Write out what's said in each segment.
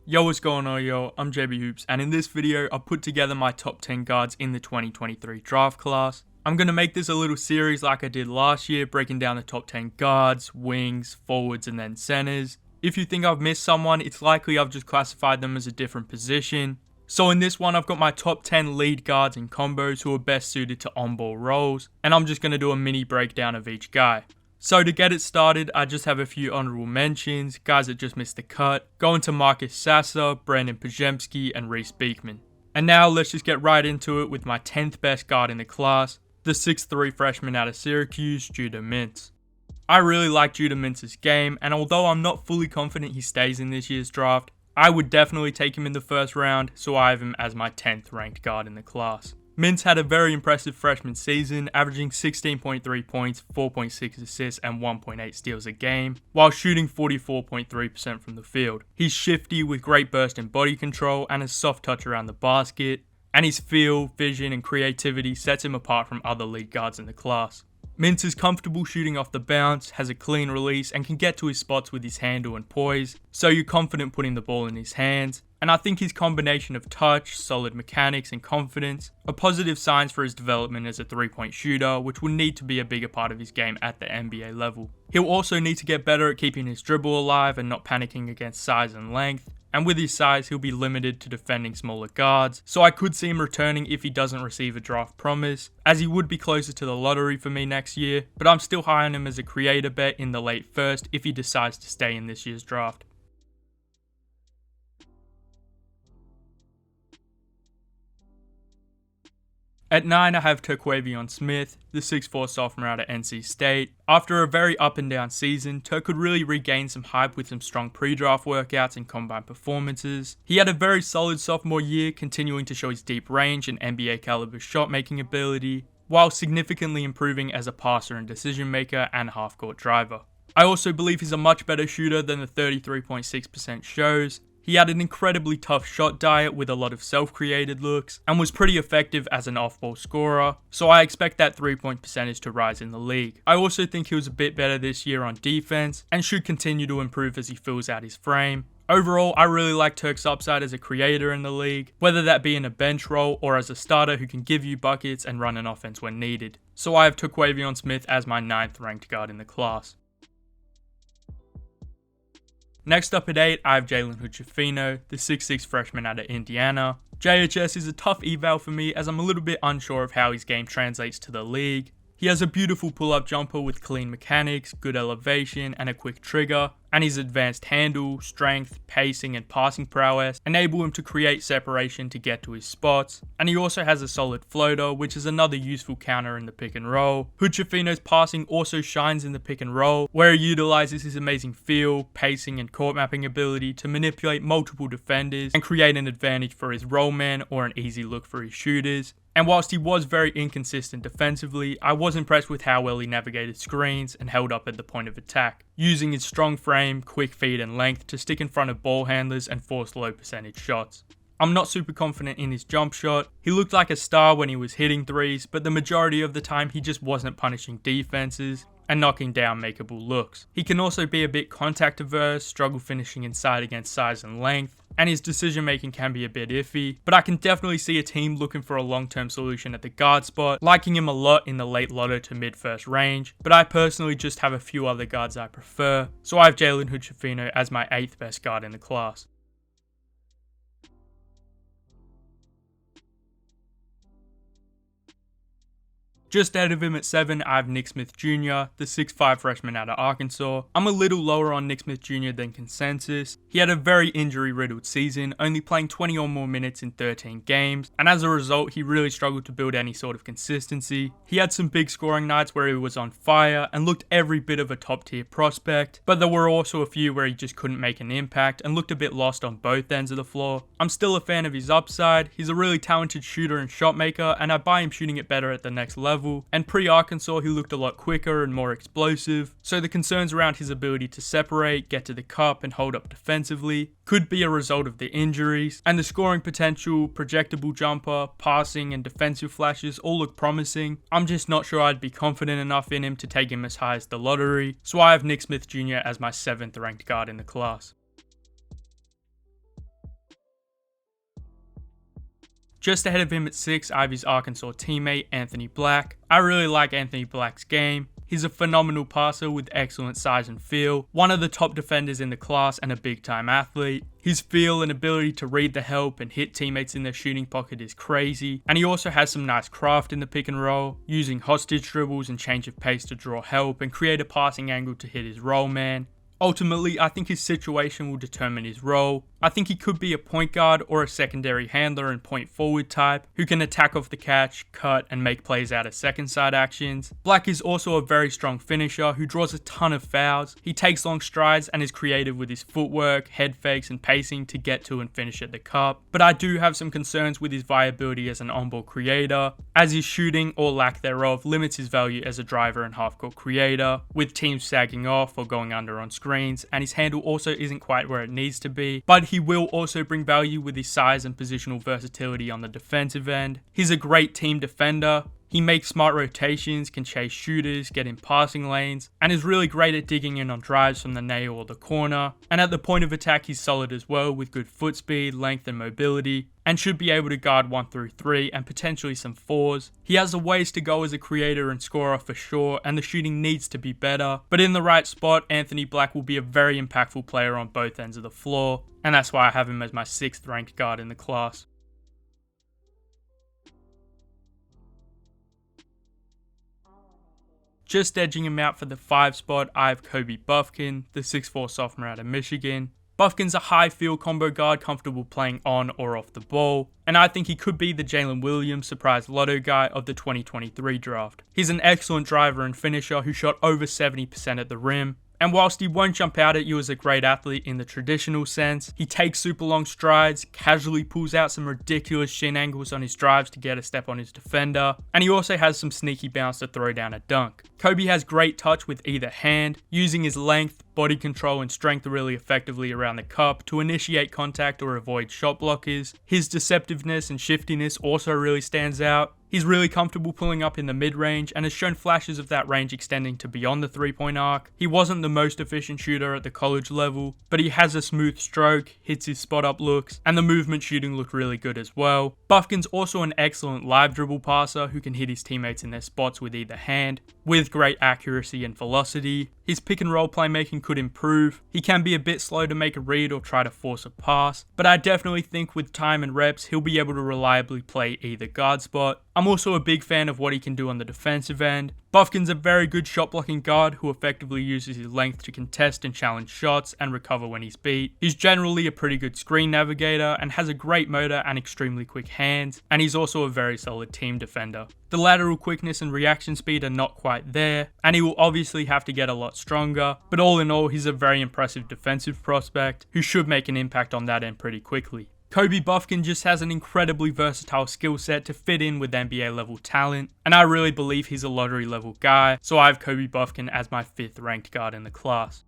Yo, what's going on, yo? I'm JBHOOPS, and in this video, I put together my top 10 guards in the 2023 draft class. I'm going to make this a little series like I did last year, breaking down the top 10 guards, wings, forwards, and then centers. If you think I've missed someone, it's likely I've just classified them as a different position. So in this one, I've got my top 10 lead guards and combos who are best suited to on-ball roles, and I'm just going to do a mini breakdown of each guy. So to get it started, I just have a few honorable mentions, guys that just missed the cut, going to Marcus Sasser, Brandon Pajemski, and Reese Beekman. And now let's just get right into it with my 10th best guard in the class, the 6'3 freshman out of Syracuse, Judah Mintz. I really like Judah Mintz's game, and although I'm not fully confident he stays in this year's draft, I would definitely take him in the first round, so I have him as my 10th ranked guard in the class. Mintz had a very impressive freshman season, averaging 16.3 points, 4.6 assists, and 1.8 steals a game, while shooting 44.3% from the field. He's shifty with great burst and body control and a soft touch around the basket, and his feel, vision, and creativity sets him apart from other lead guards in the class. Mintz is comfortable shooting off the bounce, has a clean release, and can get to his spots with his handle and poise, so you're confident putting the ball in his hands. And I think his combination of touch, solid mechanics, and confidence are positive signs for his development as a three-point shooter, which will need to be a bigger part of his game at the NBA level. He'll also need to get better at keeping his dribble alive and not panicking against size and length. And with his size, he'll be limited to defending smaller guards, so I could see him returning if he doesn't receive a draft promise, as he would be closer to the lottery for me next year, but I'm still high on him as a creator bet in the late first if he decides to stay in this year's draft. At 9, I have Terquavion Smith, the 6'4 sophomore out of NC State. After a very up and down season, Terq could really regain some hype with some strong pre-draft workouts and combine performances. He had a very solid sophomore year, continuing to show his deep range and NBA caliber shot making ability, while significantly improving as a passer and decision maker and half-court driver. I also believe he's a much better shooter than the 33.6% shows. He had an incredibly tough shot diet with a lot of self-created looks, and was pretty effective as an off-ball scorer, so I expect that 3-point percentage to rise in the league. I also think he was a bit better this year on defense, and should continue to improve as he fills out his frame. Overall, I really like Terq's upside as a creator in the league, whether that be in a bench role or as a starter who can give you buckets and run an offense when needed. So I have Terquavion Smith as my 9th ranked guard in the class. Next up at 8, I have Jalen Hood-Schifino, the 6'6 freshman out of Indiana. JHS is a tough eval for me as I'm a little bit unsure of how his game translates to the league. He has a beautiful pull-up jumper with clean mechanics, good elevation, and a quick trigger, and his advanced handle, strength, pacing, and passing prowess enable him to create separation to get to his spots, and he also has a solid floater, which is another useful counter in the pick and roll. Hood-Schifino's passing also shines in the pick and roll, where he utilizes his amazing feel, pacing, and court mapping ability to manipulate multiple defenders and create an advantage for his roll man or an easy look for his shooters. And whilst he was very inconsistent defensively, I was impressed with how well he navigated screens and held up at the point of attack, using his strong frame, quick feet, and length to stick in front of ball handlers and force low percentage shots. I'm not super confident in his jump shot. He looked like a star when he was hitting threes, but the majority of the time he just wasn't punishing defenses and knocking down makeable looks. He can also be a bit contact averse, struggle finishing inside against size and length, and his decision making can be a bit iffy, but I can definitely see a team looking for a long-term solution at the guard spot, liking him a lot in the late lotto to mid-first range, but I personally just have a few other guards I prefer, so I have Jalen Hood-Schifino as my 8th best guard in the class. Just out of him at 7, I have Nick Smith Jr., the 6'5 freshman out of Arkansas. I'm a little lower on Nick Smith Jr. than consensus. He had a very injury-riddled season, only playing 20 or more minutes in 13 games, and as a result, he really struggled to build any sort of consistency. He had some big scoring nights where he was on fire and looked every bit of a top-tier prospect, but there were also a few where he just couldn't make an impact and looked a bit lost on both ends of the floor. I'm still a fan of his upside. He's a really talented shooter and shot maker, and I buy him shooting it better at the next level. And pre-Arkansas, he looked a lot quicker and more explosive, so the concerns around his ability to separate, get to the cup, and hold up defensively could be a result of the injuries, and the scoring potential, projectable jumper, passing, and defensive flashes all look promising. I'm just not sure I'd be confident enough in him to take him as high as the lottery, so I have Nick Smith Jr. as my 7th ranked guard in the class. Just ahead of him at 6, I have his Arkansas teammate, Anthony Black. I really like Anthony Black's game. He's a phenomenal passer with excellent size and feel, one of the top defenders in the class and a big time athlete. His feel and ability to read the help and hit teammates in their shooting pocket is crazy, and he also has some nice craft in the pick and roll, using hostage dribbles and change of pace to draw help and create a passing angle to hit his roll man. Ultimately, I think his situation will determine his role. I think he could be a point guard or a secondary handler and point forward type who can attack off the catch, cut, and make plays out of second side actions. Black is also a very strong finisher who draws a ton of fouls. He takes long strides and is creative with his footwork, head fakes, and pacing to get to and finish at the cup. But I do have some concerns with his viability as an on-ball creator, as his shooting or lack thereof limits his value as a driver and half-court creator, with teams sagging off or going under on screens, and his handle also isn't quite where it needs to be, but he will also bring value with his size and positional versatility on the defensive end. He's a great team defender. He makes smart rotations, can chase shooters, get in passing lanes, and is really great at digging in on drives from the nail or the corner. And at the point of attack, he's solid as well with good foot speed, length, and mobility, and should be able to guard 1 through 3 and potentially some 4s. He has a ways to go as a creator and scorer for sure, and the shooting needs to be better, but in the right spot, Anthony Black will be a very impactful player on both ends of the floor, and that's why I have him as my 6th ranked guard in the class. Just edging him out for the 5 spot, I have Kobe Bufkin, the 6'4 sophomore out of Michigan. Bufkin's a high field combo guard comfortable playing on or off the ball, and I think he could be the Jalen Williams surprise lotto guy of the 2023 draft. He's an excellent driver and finisher who shot over 70% at the rim, and whilst he won't jump out at you as a great athlete in the traditional sense, he takes super long strides, casually pulls out some ridiculous shin angles on his drives to get a step on his defender, and he also has some sneaky bounce to throw down a dunk. Kobe has great touch with either hand, using his length, body control, and strength really effectively around the cup to initiate contact or avoid shot blockers. His deceptiveness and shiftiness also really stands out. He's really comfortable pulling up in the mid-range and has shown flashes of that range extending to beyond the 3-point arc. He wasn't the most efficient shooter at the college level, but he has a smooth stroke, hits his spot-up looks, and the movement shooting look really good as well. Bufkin's also an excellent live dribble passer who can hit his teammates in their spots with either hand, with great accuracy and velocity. His pick and roll playmaking could improve. He can be a bit slow to make a read or try to force a pass, but I definitely think with time and reps, he'll be able to reliably play either guard spot. I'm also a big fan of what he can do on the defensive end. Bufkin's a very good shot blocking guard who effectively uses his length to contest and challenge shots and recover when he's beat. He's generally a pretty good screen navigator and has a great motor and extremely quick hands, and he's also a very solid team defender. The lateral quickness and reaction speed are not quite there, and he will obviously have to get a lot stronger, but all in all, he's a very impressive defensive prospect who should make an impact on that end pretty quickly. Kobe Bufkin just has an incredibly versatile skill set to fit in with NBA level talent, and I really believe he's a lottery level guy, so I have Kobe Bufkin as my 5th ranked guard in the class.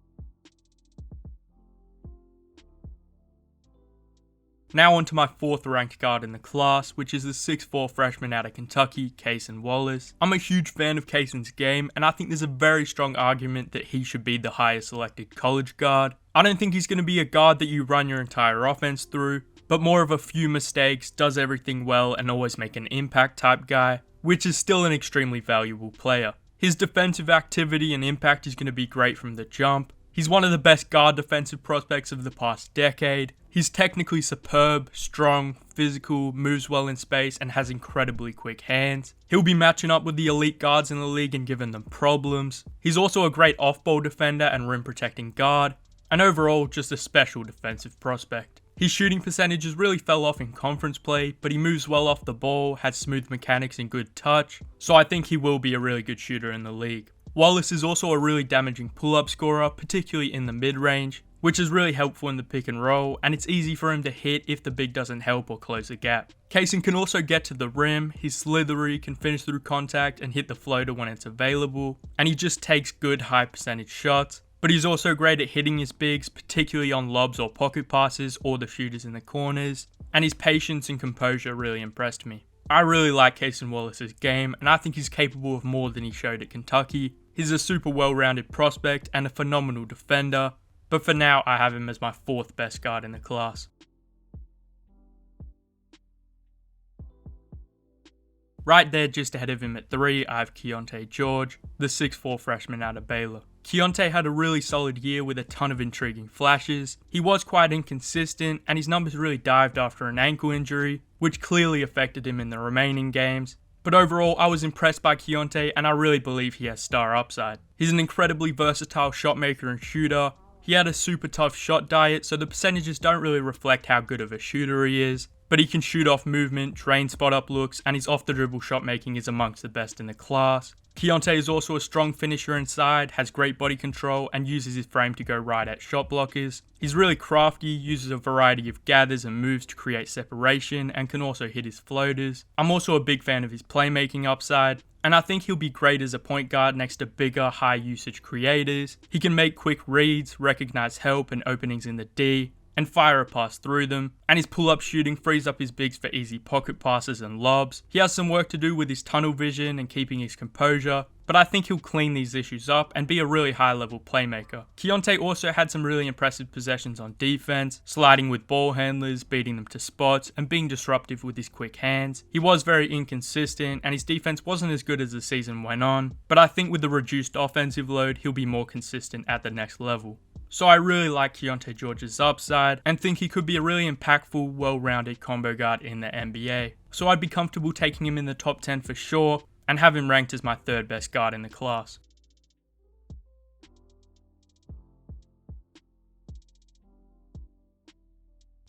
Now on to my 4th ranked guard in the class, which is the 6'4 freshman out of Kentucky, Cason Wallace. I'm a huge fan of Cason's game, and I think there's a very strong argument that he should be the highest selected college guard. I don't think he's going to be a guard that you run your entire offense through, but more of a few mistakes, does everything well, and always make an impact type guy, which is still an extremely valuable player. His defensive activity and impact is going to be great from the jump. He's one of the best guard defensive prospects of the past decade. He's technically superb, strong, physical, moves well in space, and has incredibly quick hands. He'll be matching up with the elite guards in the league and giving them problems. He's also a great off-ball defender and rim protecting guard, and overall just a special defensive prospect. His shooting percentages really fell off in conference play, but he moves well off the ball, has smooth mechanics and good touch, so I think he will be a really good shooter in the league. Wallace is also a really damaging pull-up scorer, particularly in the mid-range, which is really helpful in the pick and roll, and it's easy for him to hit if the big doesn't help or close the gap. Cason can also get to the rim, he's slithery, can finish through contact and hit the floater when it's available, and he just takes good high percentage shots. But he's also great at hitting his bigs, particularly on lobs or pocket passes or the shooters in the corners, and his patience and composure really impressed me. I really like Cason Wallace's game, and I think he's capable of more than he showed at Kentucky. He's a super well-rounded prospect and a phenomenal defender, but for now I have him as my 4th best guard in the class. Right there, just ahead of him at 3, I have Keyonte George, the 6'4 freshman out of Baylor. Keyonte had a really solid year with a ton of intriguing flashes. He was quite inconsistent, and his numbers really dived after an ankle injury, which clearly affected him in the remaining games. But overall, I was impressed by Keyonte, and I really believe he has star upside. He's an incredibly versatile shot maker and shooter. He had a super tough shot diet, so the percentages don't really reflect how good of a shooter he is. But he can shoot off movement, drain spot up looks, and his off the dribble shot making is amongst the best in the class. Keyonte is also a strong finisher inside, has great body control, and uses his frame to go right at shot blockers. He's really crafty, uses a variety of gathers and moves to create separation, and can also hit his floaters. I'm also a big fan of his playmaking upside, and I think he'll be great as a point guard next to bigger, high usage creators. He can make quick reads, recognize help and openings in the D, and fire a pass through them, and his pull-up shooting frees up his bigs for easy pocket passes and lobs. He has some work to do with his tunnel vision and keeping his composure, but I think he'll clean these issues up and be a really high-level playmaker. Keyonte also had some really impressive possessions on defense, sliding with ball handlers, beating them to spots, and being disruptive with his quick hands. He was very inconsistent, and his defense wasn't as good as the season went on, but I think with the reduced offensive load, he'll be more consistent at the next level. So I really like Keyonte George's upside and think he could be a really impactful, well-rounded combo guard in the NBA. So I'd be comfortable taking him in the top 10 for sure and have him ranked as my third best guard in the class.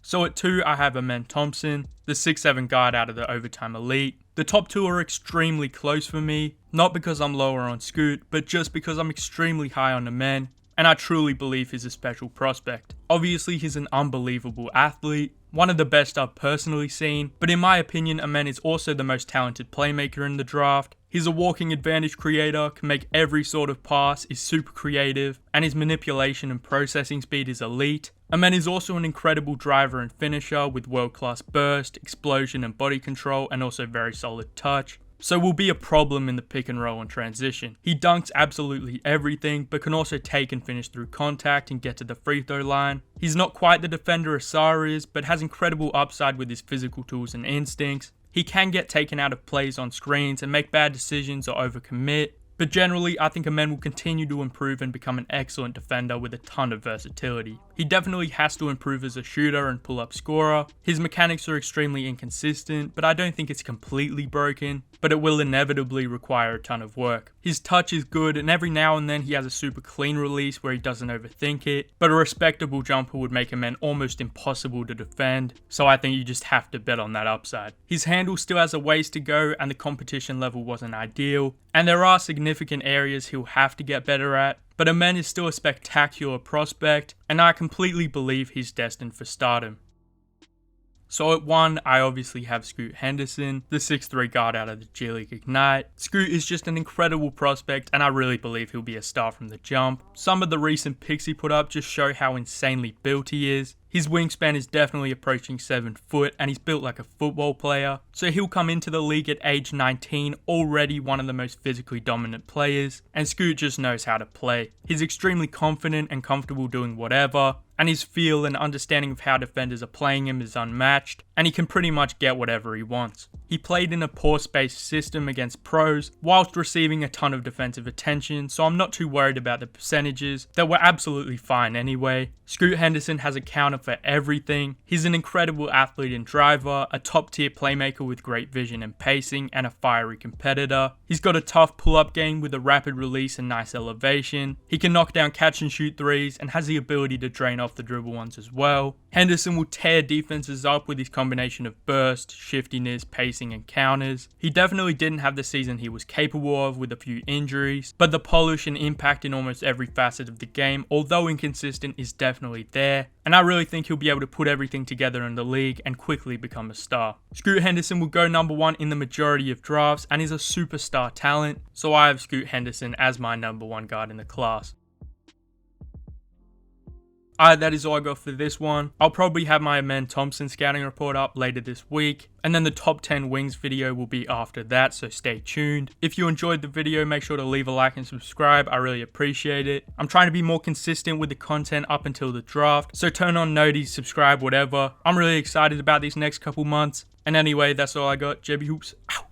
So at 2, I have Thompson, the 6'7 guard out of the Overtime Elite. The top 2 are extremely close for me, not because I'm lower on Scoot, but just because I'm extremely high on Amen, and I truly believe he's a special prospect. Obviously, he's an unbelievable athlete, one of the best I've personally seen, but in my opinion, Amen is also the most talented playmaker in the draft. He's a walking advantage creator, can make every sort of pass, is super creative, and his manipulation and processing speed is elite. Amen is also an incredible driver and finisher with world-class burst, explosion and body control, and also very solid touch. So will be a problem in the pick and roll and transition. He dunks absolutely everything, but can also take and finish through contact and get to the free throw line. He's not quite the defender Asar is, but has incredible upside with his physical tools and instincts. He can get taken out of plays on screens and make bad decisions or overcommit, but generally I think Amen will continue to improve and become an excellent defender with a ton of versatility. He definitely has to improve as a shooter and pull-up scorer. His mechanics are extremely inconsistent, but I don't think it's completely broken, but it will inevitably require a ton of work. His touch is good, and every now and then he has a super clean release where he doesn't overthink it, but a respectable jumper would make Amen almost impossible to defend, so I think you just have to bet on that upside. His handle still has a ways to go, and the competition level wasn't ideal, and there are significant areas he'll have to get better at, but Amen is still a spectacular prospect, and I completely believe he's destined for stardom. So at 1, I obviously have Scoot Henderson, the 6'3 guard out of the G League Ignite. Scoot is just an incredible prospect, and I really believe he'll be a star from the jump. Some of the recent picks he put up just show how insanely built he is. His wingspan is definitely approaching 7 foot, and he's built like a football player. So he'll come into the league at age 19, already one of the most physically dominant players, and Scoot just knows how to play. He's extremely confident and comfortable doing whatever, and his feel and understanding of how defenders are playing him is unmatched, and he can pretty much get whatever he wants. He played in a poor space system against pros, whilst receiving a ton of defensive attention, so I'm not too worried about the percentages that were absolutely fine anyway. Scoot Henderson has a counter for everything. He's an incredible athlete and driver, a top tier playmaker with great vision and pacing, and a fiery competitor. He's got a tough pull-up game with a rapid release and nice elevation. He can knock down catch and shoot threes and has the ability to drain off the dribble ones as well. Henderson will tear defenses up with his combination of burst, shiftiness, pacing and counters. He definitely didn't have the season he was capable of with a few injuries, but the polish and impact in almost every facet of the game, although inconsistent, is definitely there, and I really think he'll be able to put everything together in the league and quickly become a star. Scoot Henderson will go number 1 in the majority of drafts and is a superstar talent, so I have Scoot Henderson as my number 1 guard in the class. Alright, that is all I got for this one. I'll probably have my Thompson scouting report up later this week, and then the top 10 wings video will be after that, so stay tuned. If you enjoyed the video, make sure to leave a like and subscribe, I really appreciate it. I'm trying to be more consistent with the content up until the draft, so turn on noties, subscribe, whatever. I'm really excited about these next couple months, and anyway, that's all I got. JBHOOPS, out.